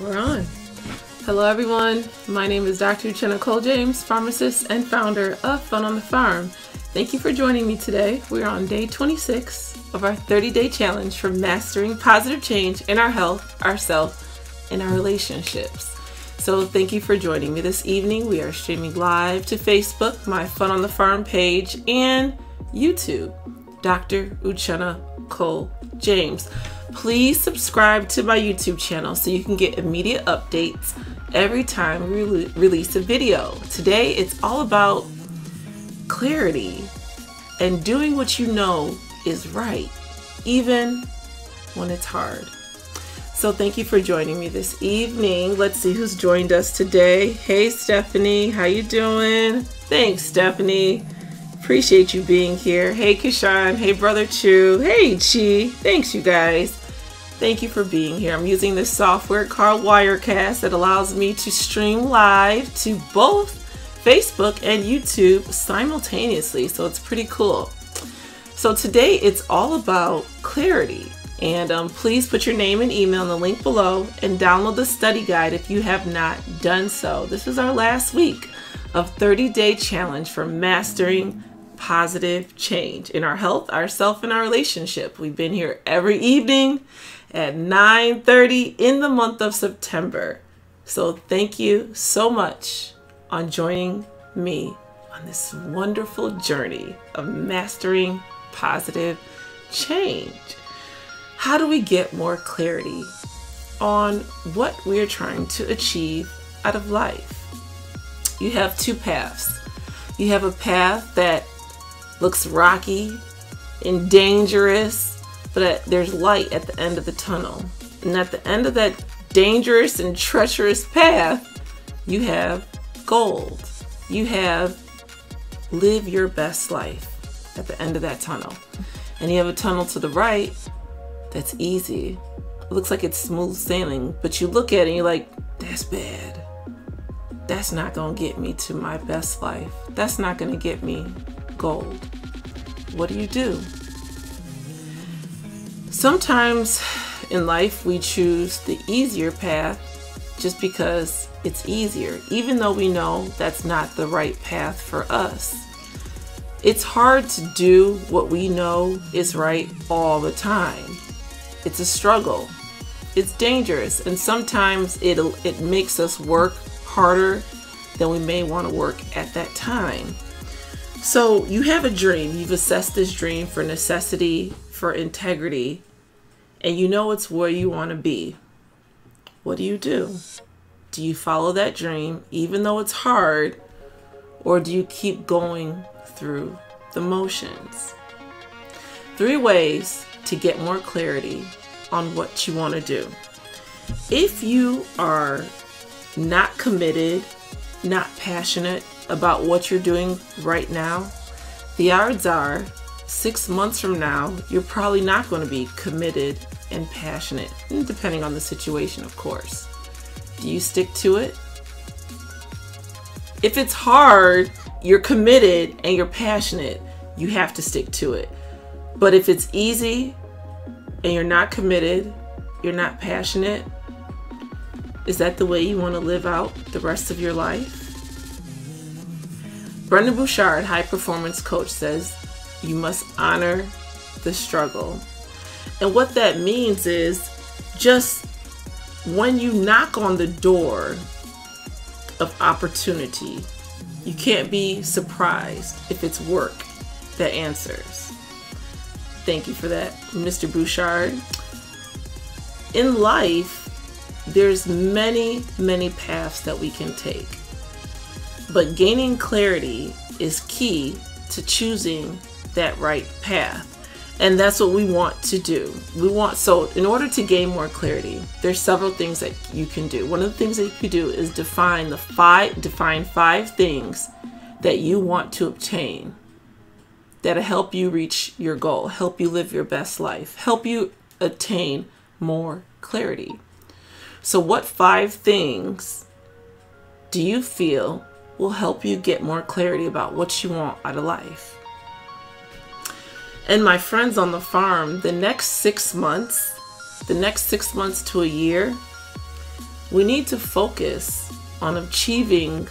We're on. Hello everyone, my name is Dr. Kole-James, pharmacist and founder of Fun on the Farm. Thank you for joining me today. We're on day 26 of our 30-day challenge for mastering positive change in our health, ourself, and our relationships. So thank you for joining me this evening. We are streaming live to Facebook, my Fun on the Farm page, and YouTube, Dr. Uchenna Kole-James. Please subscribe to my YouTube channel so you can get immediate updates every time we release a video. Today, it's all about clarity and doing what you know is right, even when it's hard. So thank you for joining me this evening. Let's see who's joined us today. Hey, Stephanie, how you doing? Thanks, Stephanie. Appreciate you being here. Hey, Kishan. Hey, Brother Chu. Hey, Chi. Thanks, you guys. Thank you for being here. I'm using this software called Wirecast that allows me to stream live to both Facebook and YouTube simultaneously. So it's pretty cool. So today it's all about clarity. And please put your name and email in the link below and download the study guide if you have not done so. This is our last week of 30-day challenge for mastering positive change in our health, ourself, and our relationship. We've been here every evening at 9:30 in the month of September. So thank you so much on joining me on this wonderful journey of mastering positive change. How do we get more clarity on what we're trying to achieve out of life? You have two paths. You have a path that looks rocky and dangerous, but there's light at the end of the tunnel. And at the end of that dangerous and treacherous path, you have gold. You have live your best life at the end of that tunnel. And you have a tunnel to the right that's easy. It looks like it's smooth sailing, but you look at it and you're like, that's bad. That's not gonna get me to my best life. That's not gonna get me gold. What do? Sometimes in life we choose the easier path just because it's easier, even though we know that's not the right path for us. It's hard to do what we know is right all the time. It's a struggle. It's dangerous, and sometimes it makes us work harder than we may want to work at that time. So you have a dream. You've assessed this dream for necessity, for integrity, and you know it's where you want to be. What do? Do you follow that dream even though it's hard, or do you keep going through the motions? 3 ways to get more clarity on what you want to do. If you are not committed, not passionate about what you're doing right now, the odds are 6 months from now, you're probably not going to be committed and passionate, depending on the situation, of course. Do you stick to it? If it's hard, you're committed and you're passionate, you have to stick to it. But if it's easy and you're not committed, you're not passionate, is that the way you want to live out the rest of your life? Brendon Burchard, high performance coach, says you must honor the struggle. And what that means is just when you knock on the door of opportunity, you can't be surprised if it's work that answers. Thank you for that, Mr. Burchard. In life, there's many paths that we can take. But gaining clarity is key to choosing that right path. And that's what we want to do. So in order to gain more clarity, there's several things that you can do. One of the things that you can do is define 5 things that you want to obtain that'll help you reach your goal, help you live your best life, help you attain more clarity. So what 5 things do you feel will help you get more clarity about what you want out of life? And my friends on the farm, the next 6 months to a year, We need to focus on achieving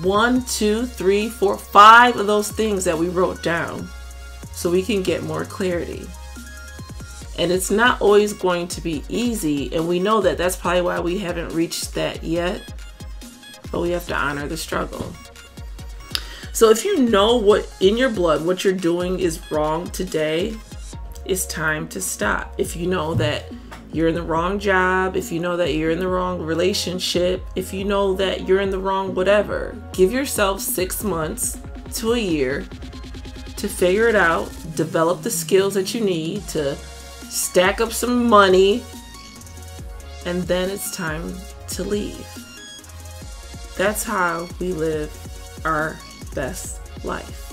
1, 2, 3, 4, 5 of those things that we wrote down so we can get more clarity. And it's not always going to be easy, and we know that. That's probably why we haven't reached that yet, but we have to honor the struggle. So if you know what in your blood, what you're doing is wrong today, it's time to stop. If you know that you're in the wrong job, if you know that you're in the wrong relationship, if you know that you're in the wrong whatever, give yourself 6 months to a year to figure it out, develop the skills that you need to stack up some money, and then it's time to leave. That's how we live our best life.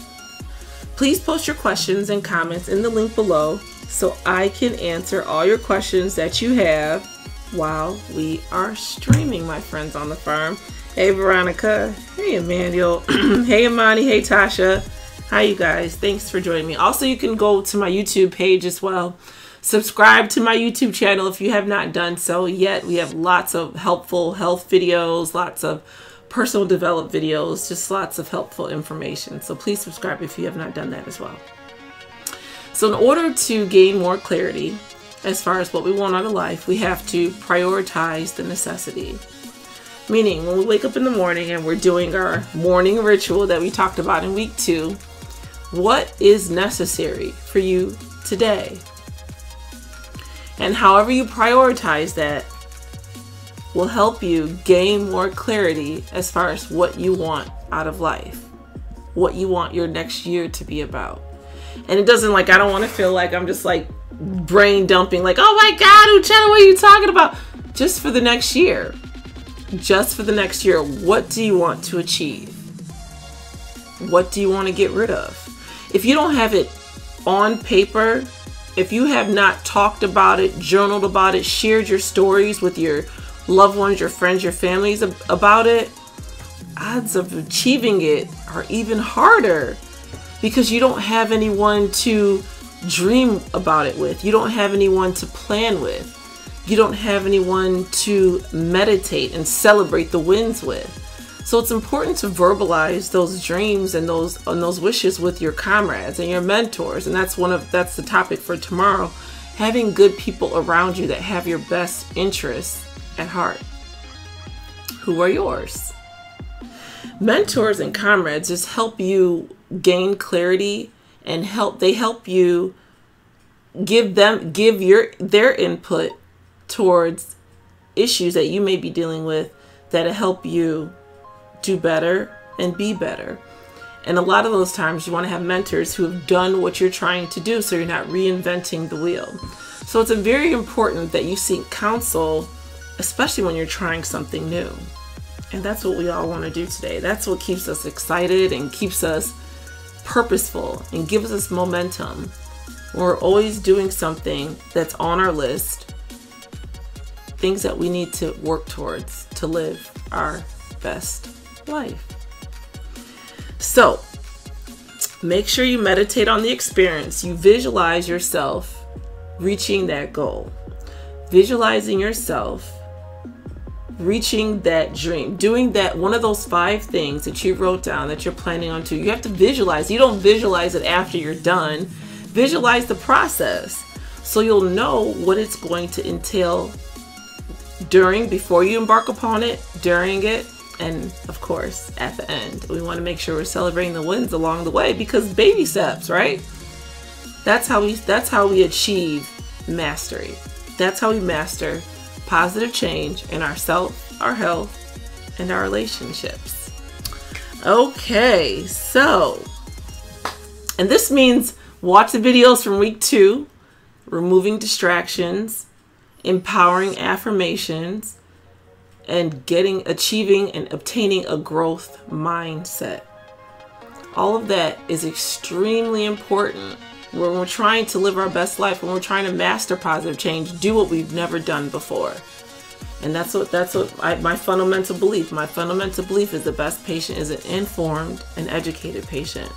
Please post your questions and comments in the link below so I can answer all your questions that you have while we are streaming, my friends on the farm. Hey Veronica, hey Emmanuel, hey Imani, hey Tasha. Hi you guys, thanks for joining me. Also, you can go to my YouTube page as well. Subscribe to my YouTube channel if you have not done so yet. We have lots of helpful health videos, lots of personal development videos, just lots of helpful information. So please subscribe if you have not done that as well. So in order to gain more clarity as far as what we want out of life, we have to prioritize the necessity. Meaning when we wake up in the morning and we're doing our morning ritual that we talked about in week 2, what is necessary for you today? And however you prioritize that will help you gain more clarity as far as what you want out of life, what you want your next year to be about. And it doesn't, like, I don't want to feel like I'm just like brain dumping, like, oh my God, Uchenna, what are you talking about? Just for the next year. Just for the next year, what do you want to achieve? What do you want to get rid of? If you don't have it on paper, if you have not talked about it, journaled about it, shared your stories with your loved ones, your friends, your families about it, odds of achieving it are even harder because you don't have anyone to dream about it with. You don't have anyone to plan with. You don't have anyone to meditate and celebrate the wins with. So it's important to verbalize those dreams and those wishes with your comrades and your mentors. And that's the topic for tomorrow. Having good people around you that have your best interests at heart. Who are yours? Mentors and comrades just help you gain clarity and they help you give their input towards issues that you may be dealing with that help you do better and be better. And a lot of those times you want to have mentors who have done what you're trying to do so you're not reinventing the wheel. So it's very important that you seek counsel, especially when you're trying something new. And that's what we all want to do today. That's what keeps us excited and keeps us purposeful and gives us momentum. We're always doing something that's on our list, things that we need to work towards to live our best life. So make sure you meditate on the experience. You visualize yourself reaching that goal, visualizing yourself reaching that dream, doing that one of those 5 things that you wrote down that you're planning on to. You have to visualize. You don't visualize it after you're done. Visualize the process so you'll know what it's going to entail before you embark upon it, during it, and of course at the end. We want to make sure we're celebrating the wins along the way, because baby steps, right? That's how we achieve mastery. That's how we master positive change in ourself, our health, and our relationships. Okay, so, and this means watch the videos from week 2, removing distractions, empowering affirmations, and achieving and obtaining a growth mindset. All of that is extremely important when we're trying to live our best life, when we're trying to master positive change, do what we've never done before. And that's my fundamental belief. My fundamental belief is the best patient is an informed and educated patient.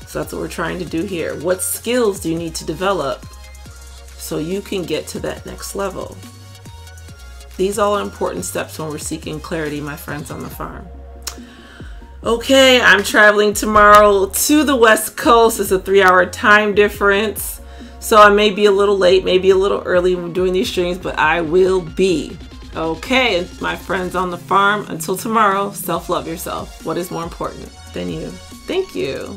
So that's what we're trying to do here. What skills do you need to develop so you can get to that next level? These all are important steps when we're seeking clarity, my friends on the farm. Okay, I'm traveling tomorrow to the West Coast. It's a 3-hour time difference. So I may be a little late, maybe a little early when doing these streams, but I will be. Okay, my friends on the farm, until tomorrow, self-love yourself. What is more important than you? Thank you.